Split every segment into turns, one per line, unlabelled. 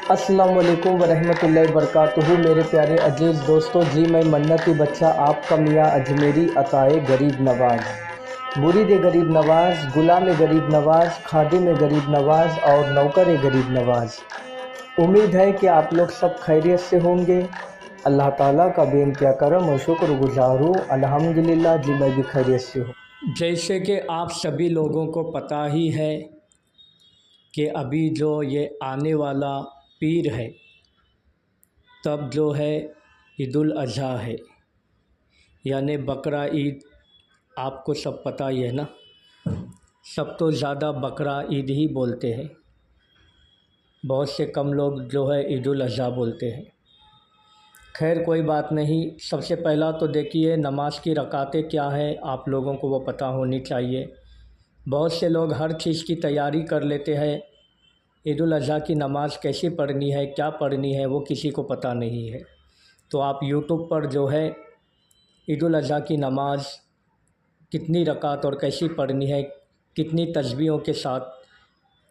अस्सलाम वालेकुम वरहमतुल्लाहि वबरकातुहू। मेरे प्यारे अजीज़ दोस्तों, जी मैं मन्नती बच्चा आपका मियाँ अजमेरी अताए गरीब नवाज़, मुरीद गरीब नवाज़, गुलाम गरीब नवाज़, खादिम गरीब नवाज़ और नौकर गरीब नवाज़। उम्मीद है कि आप लोग सब खैरियत से होंगे। अल्लाह ताला का बेइंतहा करम और शुक्रगुज़ार हूँ। अल्हम्दुलिल्लाह जी मैं भी खैरियत से हूँ। जैसे कि आप सभी लोगों को पता ही है कि अभी जो ये आने वाला पीर है, तब जो है ईदुल अज़हा है, यानी बकरा ईद। आपको सब पता ही है ना, सब तो ज़्यादा बकरा ईद ही बोलते हैं, बहुत से कम लोग जो है ईदुल अज़हा बोलते हैं। खैर कोई बात नहीं। सबसे पहला तो देखिए नमाज की रकातें क्या है, आप लोगों को वो पता होनी चाहिए। बहुत से लोग हर चीज़ की तैयारी कर लेते हैं, ईदुल अज़हा की नमाज़ कैसी पढ़नी है, क्या पढ़नी है, वो किसी को पता नहीं है। तो आप यूट्यूब पर जो है ईदुल अज़हा की नमाज़ कितनी रकात और कैसी पढ़नी है, कितनी तस्बीहों के साथ,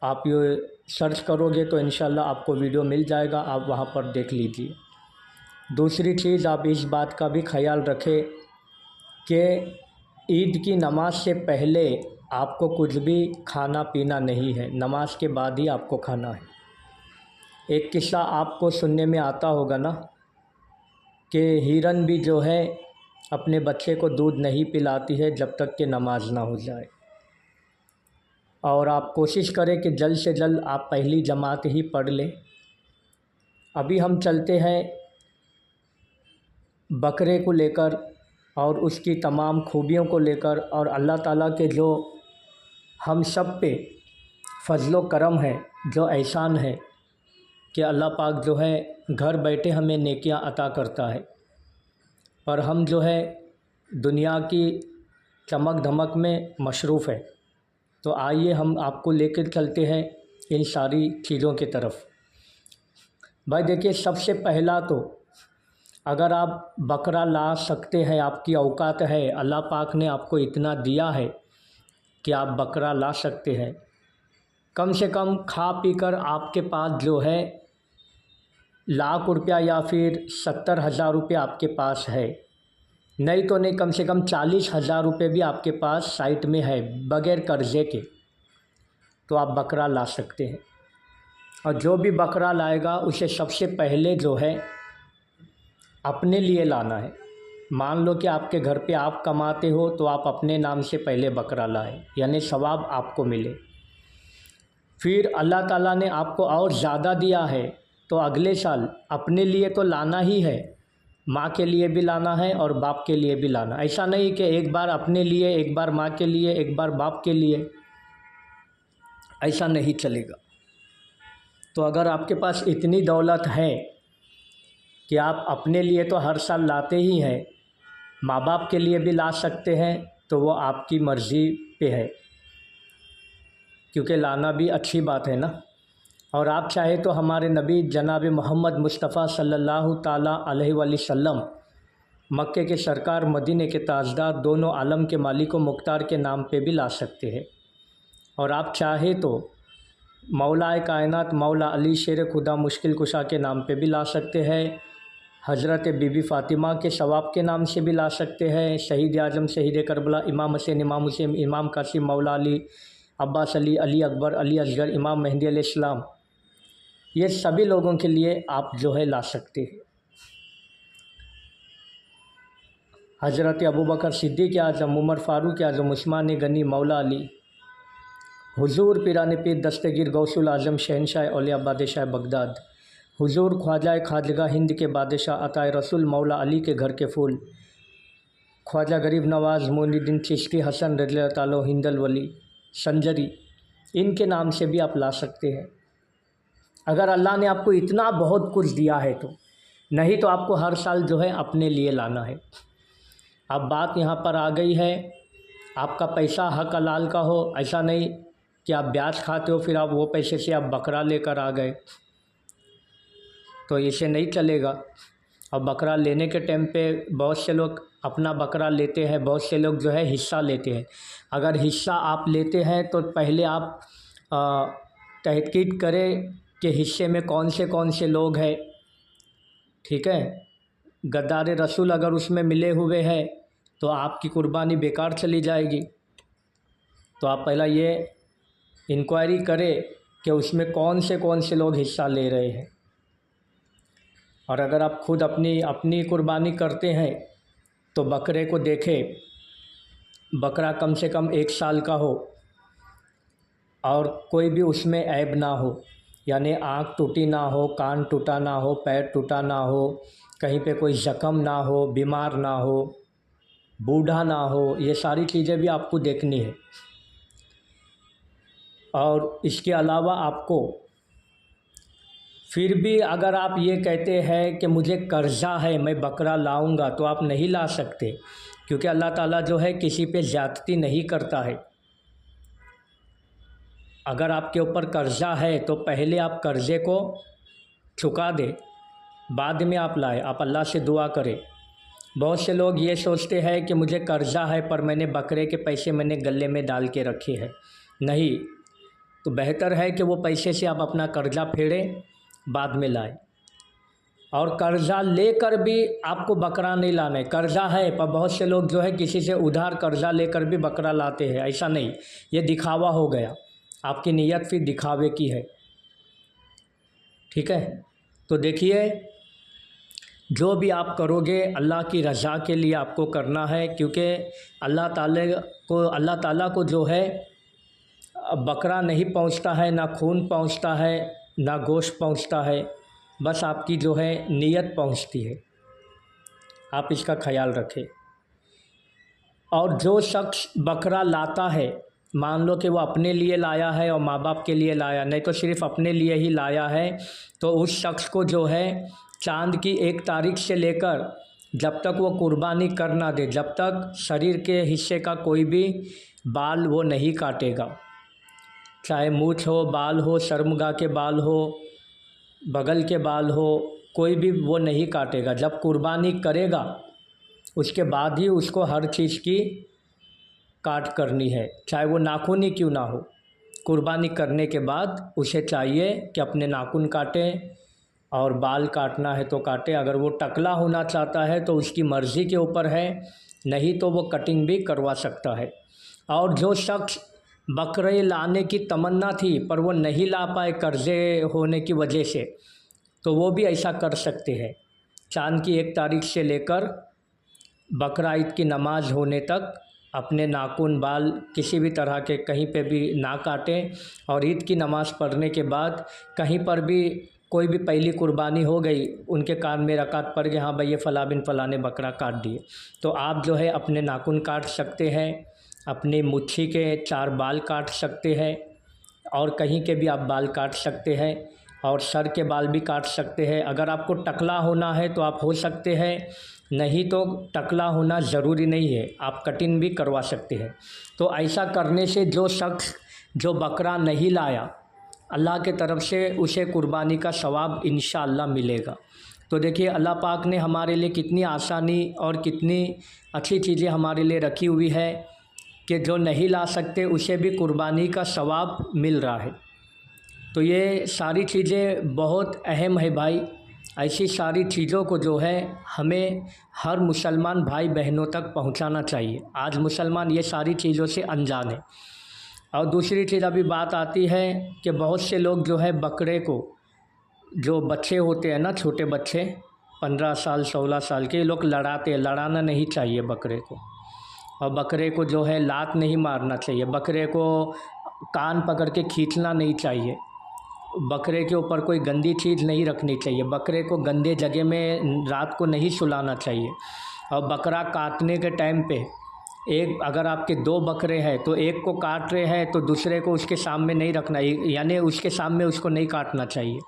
आप ये सर्च करोगे तो इंशाल्लाह आपको वीडियो मिल जाएगा, आप वहाँ पर देख लीजिए। दूसरी चीज़, आप इस बात का भी ख्याल रखें कि ईद की नमाज से पहले आपको कुछ भी खाना पीना नहीं है, नमाज के बाद ही आपको खाना है। एक किस्सा आपको सुनने में आता होगा ना कि हिरन भी जो है अपने बच्चे को दूध नहीं पिलाती है जब तक कि नमाज ना हो जाए। और आप कोशिश करें कि जल्द से जल्द आप पहली जमात ही पढ़ लें। अभी हम चलते हैं बकरे को लेकर और उसकी तमाम खूबियों को लेकर, और अल्लाह ताला के जो हम सब पे फ़ज़्ल व करम है, जो एहसान है कि अल्लाह पाक जो है घर बैठे हमें नेकियां अता करता है, पर हम जो है दुनिया की चमक धमक में मशरूफ़ है। तो आइए हम आपको लेकर चलते हैं इन सारी चीज़ों की तरफ। भाई देखिए, सबसे पहला तो अगर आप बकरा ला सकते हैं, आपकी औकात है, अल्लाह पाक ने आपको इतना दिया है कि आप बकरा ला सकते हैं, कम से कम खा पी कर आपके पास जो है लाख रुपया या फिर 70,000 रुपये आपके पास है, नहीं तो नहीं कम से कम 40,000 रुपये भी आपके पास साइट में है बग़ैर कर्ज़े के, तो आप बकरा ला सकते हैं। और जो भी बकरा लाएगा उसे सबसे पहले जो है अपने लिए लाना है। मान लो कि आपके घर पे आप कमाते हो तो आप अपने नाम से पहले बकरा लाएं, यानी सवाब आपको मिले। फिर अल्लाह ताला ने आपको और ज़्यादा दिया है तो अगले साल अपने लिए तो लाना ही है, माँ के लिए भी लाना है और बाप के लिए भी लाना। ऐसा नहीं कि एक बार अपने लिए, एक बार माँ के लिए, एक बार बाप के लिए, ऐसा नहीं चलेगा। तो अगर आपके पास इतनी दौलत है कि आप अपने लिए तो हर साल लाते ही हैं, माँ बाप के लिए भी ला सकते हैं, तो वो आपकी मर्ज़ी पे है, क्योंकि लाना भी अच्छी बात है ना। और आप चाहे तो हमारे नबी जनाब मोहम्मद मुस्तफ़ा सल्लल्लाहु ताला अलैहि वसल्लम, मक्के के सरकार, मदीने के ताजदार, दोनों आलम के मालिक व मुख्तार के नाम पे भी ला सकते हैं। और आप चाहे तो मौलाए कायनात मौला अली शेर खुदा मुश्किल कुशा के नाम पे भी ला सकते हैं, हज़रत बीबी फ़ातिमा के सवाब के नाम से भी ला सकते हैं, शहीद आज़म, शहीद करबला, इमाम हुसैन, इमाम हुसैन, इमाम कासिम, मौला अली, अब्बास अली, अली अकबर, अली असगर, इमाम मेहदी अलैहिस्सलाम, ये सभी लोगों के लिए आप जो है ला सकते हैं। हज़रत अबू बकर सिद्दीक़ आज़म, उमर फ़ारूक आज़म, उस्मान गनी, मौला अली, हुजूर पीरान पीर दस्तगीर गौसुल आज़म, शहनशाह औलिया, बादशाह बगदाद, हुजूर ख्वाजा खाजगा हिंद के बादशाह, अताए रसूल, मौला अली के घर के फूल, ख्वाजा गरीब नवाज़ मोइनुद्दीन चिश्ती, हसन रज़ियल्लाहु ताला हिंदल वली, संजरी, इनके नाम से भी आप ला सकते हैं। अगर अल्लाह ने आपको इतना बहुत कुछ दिया है तो, नहीं तो आपको हर साल जो है अपने लिए लाना है। अब बात यहाँ पर आ गई है, आपका पैसा हक हलाल का हो, ऐसा नहीं कि आप ब्याज खाते हो फिर आप वो पैसे से आप बकरा लेकर आ गए, तो इसे नहीं चलेगा। और बकरा लेने के टाइम पे बहुत से लोग अपना बकरा लेते हैं, बहुत से लोग जो है हिस्सा लेते हैं। अगर हिस्सा आप लेते हैं तो पहले आप तहकीक करें के हिस्से में कौन से लोग हैं, ठीक है। गद्दार रसूल अगर उसमें मिले हुए हैं तो आपकी कुर्बानी बेकार चली जाएगी। तो आप पहला ये इंक्वायरी करें कि उसमें कौन से लोग हिस्सा ले रहे हैं। और अगर आप खुद अपनी कुर्बानी करते हैं तो बकरे को देखें, बकरा कम से कम 1 साल का हो और कोई भी उसमें ऐब ना हो, यानी आँख टूटी ना हो, कान टूटा ना हो, पैर टूटा ना हो, कहीं पे कोई ज़ख्म ना हो, बीमार ना हो, बूढ़ा ना हो, ये सारी चीज़ें भी आपको देखनी है। और इसके अलावा आपको फिर भी अगर आप ये कहते हैं कि मुझे कर्ज़ा है, मैं बकरा लाऊंगा, तो आप नहीं ला सकते, क्योंकि अल्लाह ताला जो है किसी पे ज़्यादती नहीं करता है। अगर आपके ऊपर कर्ज़ा है तो पहले आप कर्ज़े को चुका दें, बाद में आप लाए। आप अल्लाह से दुआ करें। बहुत से लोग ये सोचते हैं कि मुझे कर्ज़ा है पर मैंने बकरे के पैसे गले में डाल के रखे हैं। नहीं, तो बेहतर है कि वो पैसे से आप अपना कर्ज़ा फेडें, बाद में लाए। और कर्ज़ा लेकर भी आपको बकरा नहीं लाना है। कर्ज़ा है पर बहुत से लोग जो है किसी से उधार कर्ज़ा लेकर भी बकरा लाते हैं, ऐसा नहीं, ये दिखावा हो गया, आपकी नीयत फिर दिखावे की है, ठीक है। तो देखिए, जो भी आप करोगे अल्लाह की रज़ा के लिए आपको करना है, क्योंकि अल्लाह ताला को जो है बकरा नहीं पहुंचता है, ना खून पहुंचता है, ना गोश्त पहुंचता है, बस आपकी जो है नीयत पहुंचती है। आप इसका ख्याल रखें। और जो शख्स बकरा लाता है, मान लो कि वो अपने लिए लाया है और माँ बाप के लिए लाया, नहीं तो सिर्फ़ अपने लिए ही लाया है, तो उस शख्स को जो है चाँद की 1 तारीख से लेकर जब तक वो कुर्बानी कर ना दे, जब तक शरीर के हिस्से का कोई भी बाल वो नहीं काटेगा, चाहे मूछ हो, बाल हो, शर्मगाह के बाल हो, बगल के बाल हो, कोई भी वो नहीं काटेगा। जब कुर्बानी करेगा उसके बाद ही उसको हर चीज़ की काट करनी है, चाहे वो नाखून ही क्यों ना हो। कुर्बानी करने के बाद उसे चाहिए कि अपने नाखून काटे और बाल काटना है तो काटे। अगर वो टकला होना चाहता है तो उसकी मर्ज़ी के ऊपर है, नहीं तो वो कटिंग भी करवा सकता है। और जो शख्स बकरे लाने की तमन्ना थी पर वो नहीं ला पाए कर्ज़े होने की वजह से, तो वो भी ऐसा कर सकते हैं। चाँद की 1 तारीख से लेकर बकरा ईद की नमाज़ होने तक अपने नाखून, बाल किसी भी तरह के कहीं पे भी ना काटें। और ईद की नमाज़ पढ़ने के बाद कहीं पर भी कोई भी पहली कुर्बानी हो गई, उनके कान में रकात पड़ गई, हाँ भाई ये फ़लाँ बिन फ़लाँ ने बकरा काट दिए, तो आप जो है अपने नाखून काट सकते हैं, अपनी मुच्छी के 4 बाल काट सकते हैं, और कहीं के भी आप बाल काट सकते हैं, और सर के बाल भी काट सकते हैं। अगर आपको टकला होना है तो आप हो सकते हैं, नहीं तो टकला होना ज़रूरी नहीं है, आप कटिंग भी करवा सकते हैं। तो ऐसा करने से जो शख्स जो बकरा नहीं लाया, अल्लाह के तरफ से उसे कुर्बानी का सवाब इंशाअल्लाह मिलेगा। तो देखिए, अल्लाह पाक ने हमारे लिए कितनी आसानी और कितनी अच्छी चीज़ें हमारे लिए रखी हुई है कि जो नहीं ला सकते उसे भी कुर्बानी का सवाब मिल रहा है। तो ये सारी चीज़ें बहुत अहम है भाई। ऐसी सारी चीज़ों को जो है हमें हर मुसलमान भाई बहनों तक पहुंचाना चाहिए। आज मुसलमान ये सारी चीज़ों से अनजान है। और दूसरी चीज़ अभी बात आती है कि बहुत से लोग जो है बकरे को, जो बच्चे होते हैं ना, छोटे बच्चे 15 साल 16 साल के, लोग लड़ाते हैं। लड़ाना नहीं चाहिए बकरे को, और बकरे को जो है लात नहीं मारना चाहिए, बकरे को कान पकड़ के खींचना नहीं चाहिए, बकरे के ऊपर कोई गंदी चीज़ नहीं रखनी चाहिए, बकरे को गंदे जगह में रात को नहीं सुलाना चाहिए। और बकरा काटने के टाइम पे अगर आपके 2 बकरे हैं तो एक को काट रहे हैं तो दूसरे को उसके सामने नहीं रखना, यानी उसके सामने उसको नहीं काटना चाहिए।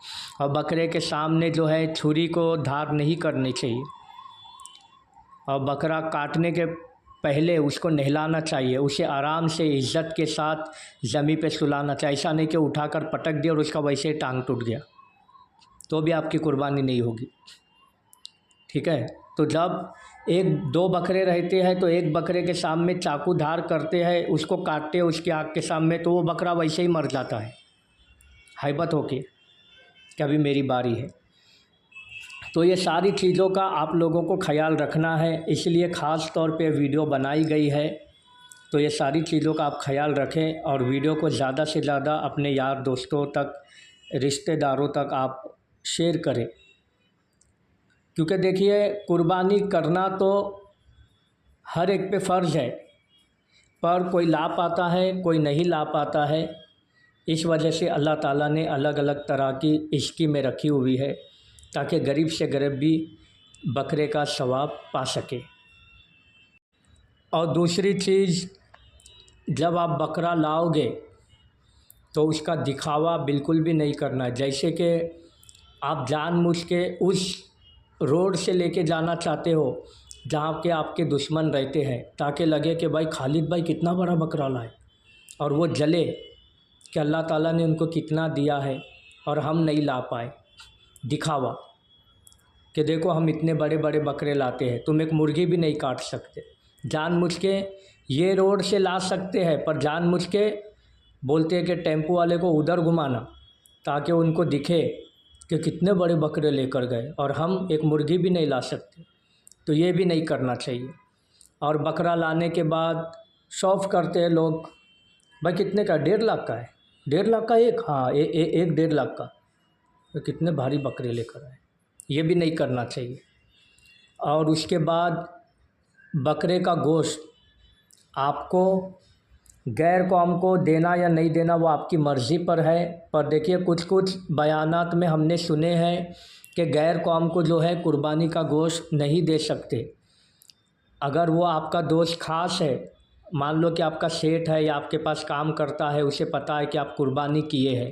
और बकरे के सामने जो है छुरी को धार नहीं करनी चाहिए। और बकरा काटने के पहले उसको नहलाना चाहिए, उसे आराम से इज़्ज़त के साथ ज़मीन पे सुलाना चाहिए। ऐसा नहीं कि उठाकर पटक दिया और उसका वैसे ही टांग टूट गया, तो भी आपकी कुर्बानी नहीं होगी, ठीक है। तो जब 1-2 बकरे रहते हैं तो एक बकरे के सामने चाकू धार करते हैं, उसको काटते हैं उसकी आँख के सामने, तो वो बकरा वैसे ही मर जाता है हैबत होके। कि अभी मेरी बारी है। तो ये सारी चीज़ों का आप लोगों को ख्याल रखना है, इसलिए ख़ास तौर पे वीडियो बनाई गई है। तो ये सारी चीज़ों का आप ख्याल रखें और वीडियो को ज़्यादा से ज़्यादा अपने यार दोस्तों तक, रिश्तेदारों तक आप शेयर करें। क्योंकि देखिए, कुर्बानी करना तो हर एक पे फ़र्ज़ है, पर कोई ला पाता है, कोई नहीं ला पाता है। इस वजह से अल्लाह ताला ने अलग अलग तरह की स्कीमें रखी हुई है ताकि गरीब से गरीब भी बकरे का सवाब पा सके। और दूसरी चीज़, जब आप बकरा लाओगे तो उसका दिखावा बिल्कुल भी नहीं करना है। जैसे कि आप जानबूझ के उस रोड से लेके जाना चाहते हो जहाँ के आपके दुश्मन रहते हैं, ताकि लगे कि भाई खालिद भाई कितना बड़ा बकरा लाए, और वो जले कि अल्लाह ताला ने उनको कितना दिया है और हम नहीं ला पाए। दिखावा कि देखो हम इतने बड़े बड़े बकरे लाते हैं, तुम एक मुर्गी भी नहीं काट सकते। जानबूझ के ये रोड से ला सकते हैं, पर जानबूझ के बोलते हैं कि टेम्पो वाले को उधर घुमाना ताकि उनको दिखे कि कितने बड़े बकरे लेकर गए, और हम एक मुर्गी भी नहीं ला सकते। तो ये भी नहीं करना चाहिए। और बकरा लाने के बाद शौफ करते हैं लोग, भाई कितने का, 1.5 लाख का है, 1.5 लाख का एक, हाँ एक 1.5 लाख का, तो कितने भारी बकरे लेकर आए। ये भी नहीं करना चाहिए। और उसके बाद बकरे का गोश्त आपको गैर कौम को देना या नहीं देना वो आपकी मर्ज़ी पर है। पर देखिए, कुछ कुछ बयानात में हमने सुने हैं कि गैर कौम को जो है कुर्बानी का गोश्त नहीं दे सकते। अगर वो आपका दोस्त ख़ास है, मान लो कि आपका सेठ है या आपके पास काम करता है, उसे पता है कि आप कुर्बानी किए हैं,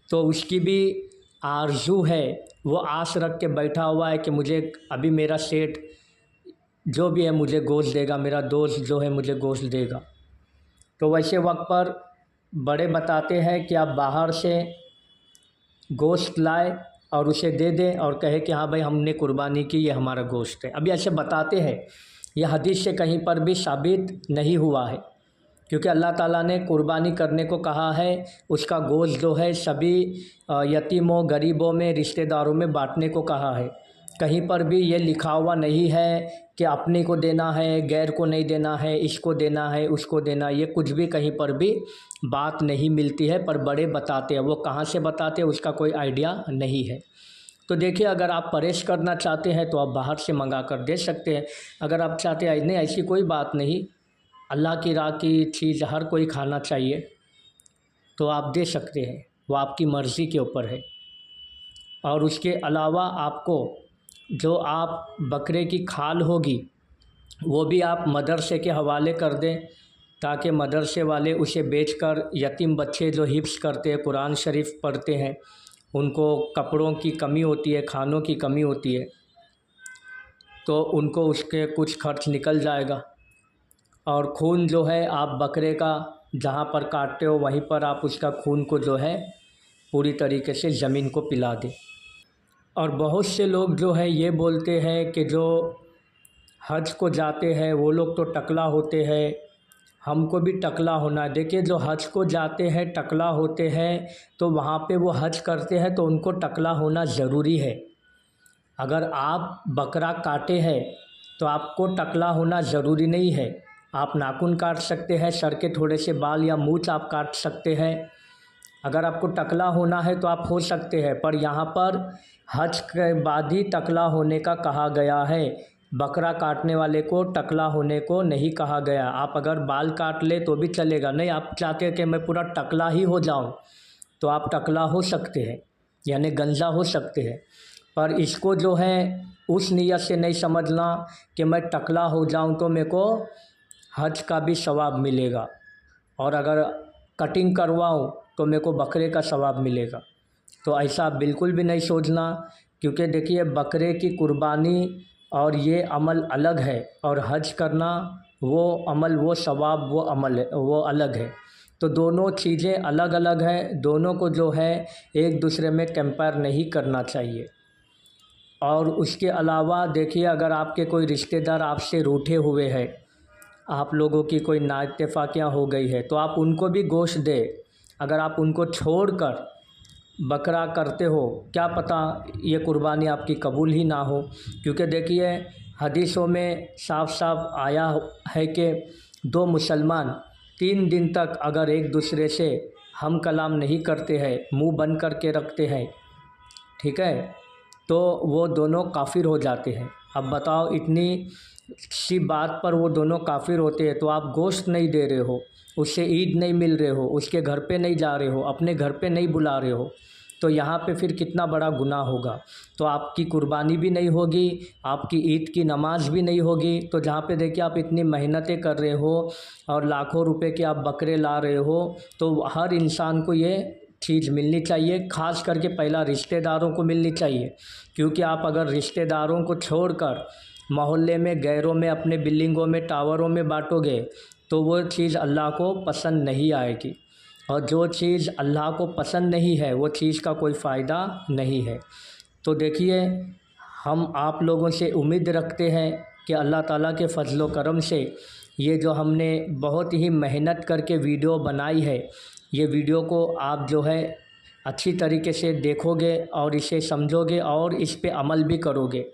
तो उसकी भी आरज़ू है, वो आस रख के बैठा हुआ है कि मुझे अभी मेरा सेठ जो भी है मुझे गोश्त देगा, मेरा दोस्त जो है मुझे गोश्त देगा। तो वैसे वक्त पर बड़े बताते हैं कि आप बाहर से गोश्त लाए और उसे दे दें और कहे कि हाँ भाई हमने कुर्बानी की, ये हमारा गोश्त है। अभी ऐसे बताते हैं, यह हदीस से कहीं पर भी साबित नहीं हुआ है, क्योंकि अल्लाह ताला ने कुर्बानी करने को कहा है, उसका गोश्त जो है सभी यतीमों, गरीबों में, रिश्तेदारों में बांटने को कहा है। कहीं पर भी ये लिखा हुआ नहीं है कि अपने को देना है, गैर को नहीं देना है, इसको देना है, उसको देना, ये कुछ भी कहीं पर भी बात नहीं मिलती है। पर बड़े बताते हैं, वो कहाँ से बताते हैं उसका कोई आइडिया नहीं है। तो देखिए, अगर आप परहेज़ करना चाहते हैं तो आप बाहर से मंगा कर दे सकते हैं। अगर आप चाहते हैं नहीं, ऐसी कोई बात नहीं, अल्लाह की राह की चीज़ हर कोई खाना चाहिए, तो आप दे सकते हैं, वो आपकी मर्ज़ी के ऊपर है। और उसके अलावा आपको जो आप बकरे की खाल होगी वो भी आप मदरसे के हवाले कर दें, ताकि मदरसे वाले उसे बेचकर यतीम बच्चे जो हिफ्ज़ करते हैं, कुरान शरीफ पढ़ते हैं, उनको कपड़ों की कमी होती है, खानों की कमी होती है, तो उनको उसके कुछ खर्च निकल जाएगा। और खून जो है आप बकरे का जहाँ पर काटते हो वहीं पर आप उसका खून को जो है पूरी तरीके से ज़मीन को पिला दें। और बहुत से लोग जो है ये बोलते हैं कि जो हज को जाते हैं वो लोग तो टकला होते हैं, हमको भी टकला होना है। देखिए, जो हज को जाते हैं टकला होते हैं, तो वहाँ पे वो हज करते हैं तो उनको टकला होना ज़रूरी है। अगर आप बकरा काटे हैं तो आपको टकला होना ज़रूरी नहीं है। आप नाखून काट सकते हैं, सर के थोड़े से बाल या मूंछ आप काट सकते हैं। अगर आपको टकला होना है तो आप हो सकते हैं, पर यहाँ पर हज के बाद ही टकला होने का कहा गया है। बकरा काटने वाले को टकला होने को नहीं कहा गया। आप अगर बाल काट ले तो भी चलेगा, नहीं आप चाहते हैं कि मैं पूरा टकला ही हो जाऊं, तो आप टकला हो सकते हैं, यानी गंजा हो सकते हैं। पर इसको जो है उस नीयत से नहीं समझना कि मैं टकला हो जाऊं तो मेरे को हज का भी सवाब मिलेगा, और अगर कटिंग करवाऊं तो मेरे को बकरे का सवाब मिलेगा। तो ऐसा बिल्कुल भी नहीं सोचना, क्योंकि देखिए, बकरे की कुर्बानी और ये अमल अलग है, और हज करना वो अमल, वो सवाब, वो अमल है, वो अलग है। तो दोनों चीज़ें अलग अलग हैं, दोनों को जो है एक दूसरे में कंपेयर नहीं करना चाहिए। और उसके अलावा देखिए, अगर आपके कोई रिश्तेदार आपसे रूठे हुए हैं, आप लोगों की कोई नाइत्तेफाकियाँ हो गई है, तो आप उनको भी गोश्त दें। अगर आप उनको छोड़कर बकरा करते हो, क्या पता ये कुर्बानी आपकी कबूल ही ना हो। क्योंकि देखिए हदीसों में साफ साफ आया है कि दो मुसलमान 3 दिन तक अगर एक दूसरे से हम कलाम नहीं करते हैं, मुंह बंद करके रखते हैं, ठीक है, तो वो दोनों काफिर हो जाते हैं। अब बताओ इतनी सी बात पर वो दोनों काफिर होते हैं, तो आप गोश्त नहीं दे रहे हो, उससे ईद नहीं मिल रहे हो, उसके घर पे नहीं जा रहे हो, अपने घर पे नहीं बुला रहे हो, तो यहाँ पे फिर कितना बड़ा गुनाह होगा। तो आपकी कुर्बानी भी नहीं होगी, आपकी ईद की नमाज भी नहीं होगी। तो जहाँ पे देखिए आप इतनी मेहनतें कर रहे हो और लाखों रुपए के आप बकरे ला रहे हो, तो हर इंसान को ये चीज़ मिलनी चाहिए, ख़ास करके पहला रिश्तेदारों को मिलनी चाहिए। क्योंकि आप अगर रिश्तेदारों को छोड़कर मोहल्ले में, गैरों में, अपने बिल्डिंगों में, टावरों में बांटोगे तो वो चीज़ अल्लाह को पसंद नहीं आएगी। और जो चीज़ अल्लाह को पसंद नहीं है वो चीज़ का कोई फ़ायदा नहीं है। तो देखिए हम आप लोगों से उम्मीद रखते हैं कि अल्लाह ताला के फ़ज़ल व करम से ये जो हमने बहुत ही मेहनत करके वीडियो बनाई है, ये वीडियो को आप जो है अच्छी तरीके से देखोगे और इसे समझोगे और इस पे अमल भी करोगे।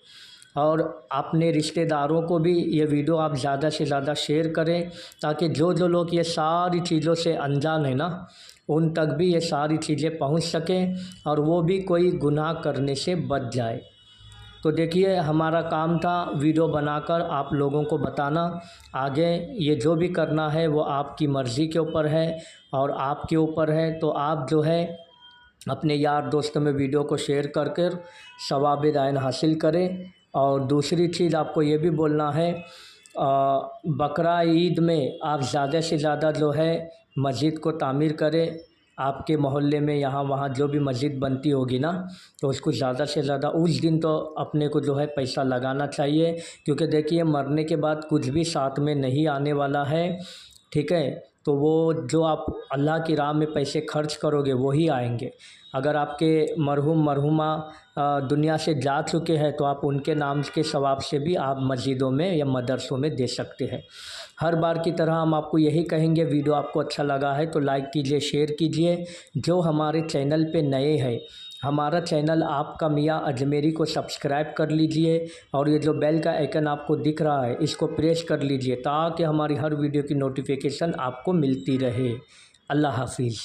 और अपने रिश्तेदारों को भी ये वीडियो आप ज़्यादा से ज़्यादा शेयर करें, ताकि जो जो लोग ये सारी चीज़ों से अनजान है ना, उन तक भी ये सारी चीज़ें पहुंच सकें और वो भी कोई गुनाह करने से बच जाए। तो देखिए हमारा काम था वीडियो बनाकर आप लोगों को बताना। आगे ये जो भी करना है वो आपकी मर्ज़ी के ऊपर है और आपके ऊपर है। तो आप जो है अपने यार दोस्तों में वीडियो को शेयर कर कर सवाब दायन हासिल करें। और दूसरी चीज़ आपको ये भी बोलना है, बकरा ईद में आप ज़्यादा से ज़्यादा जो है मस्जिद को तामीर करें। आपके मोहल्ले में यहाँ वहाँ जो भी मस्जिद बनती होगी ना, तो उसको ज़्यादा से ज़्यादा उस दिन तो अपने को जो है पैसा लगाना चाहिए। क्योंकि देखिए मरने के बाद कुछ भी साथ में नहीं आने वाला है, ठीक है। तो वो जो आप अल्लाह की राह में पैसे खर्च करोगे वही आएंगे। अगर आपके मरहूम मरहुमा दुनिया से जा चुके हैं तो आप उनके नाम के सवाब से भी आप मस्जिदों में या मदरसों में दे सकते हैं। हर बार की तरह हम आपको यही कहेंगे, वीडियो आपको अच्छा लगा है तो लाइक कीजिए, शेयर कीजिए। जो हमारे चैनल पे नए हैं, हमारा चैनल आपका मियाँ अजमेरी को सब्सक्राइब कर लीजिए और ये जो बेल का आइकन आपको दिख रहा है इसको प्रेस कर लीजिए, ताकि हमारी हर वीडियो की नोटिफिकेशन आपको मिलती रहे। अल्लाह हाफिज़।